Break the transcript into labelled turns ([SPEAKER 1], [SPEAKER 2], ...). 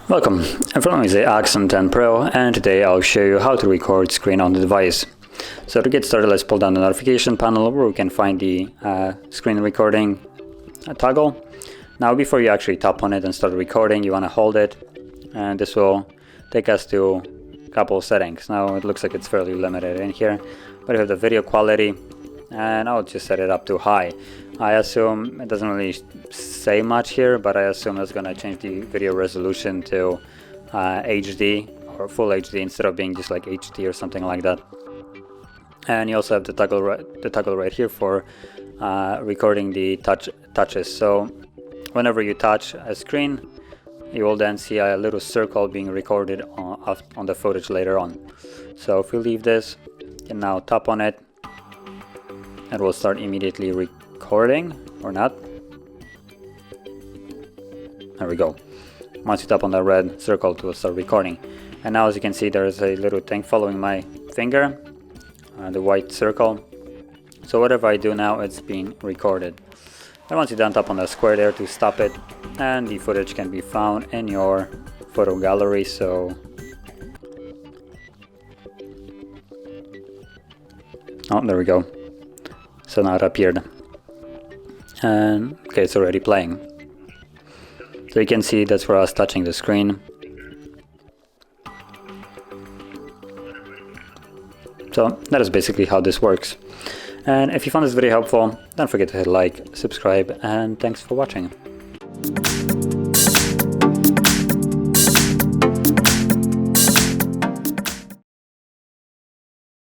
[SPEAKER 1] Welcome, in front of me is the Axon 10 Pro, and today I'll show you how to record screen on the device. So to get started, let's pull down the notification panel where we can find the screen recording toggle. Now before you actually tap on it and start recording, you want to hold it, and this will take us to a couple of settings. Now it looks like it's fairly limited in here, but you have the video quality, and I'll just set it up to high. I assume it doesn't really say much here, but I assume it's going to change the video resolution to HD or full HD instead of being just like HD or something like that. And you also have the toggle right here for recording the touches. So whenever you touch a screen, you will then see a little circle being recorded on the footage later on. So if we leave this, you can now tap on it, and we'll start immediately recording, or not. There we go. Once you tap on that red circle, it will start recording. And now, as you can see, there is a little thing following my finger, the white circle. So whatever I do now, it's being recorded. And once you're done, tap on the square there to stop it, and the footage can be found in your photo gallery. So there we go. So now it appeared, and okay, it's already playing. So you can see that's where I was touching the screen. So that is basically how this works. And if you found this video helpful, don't forget to hit like, subscribe, and thanks for watching.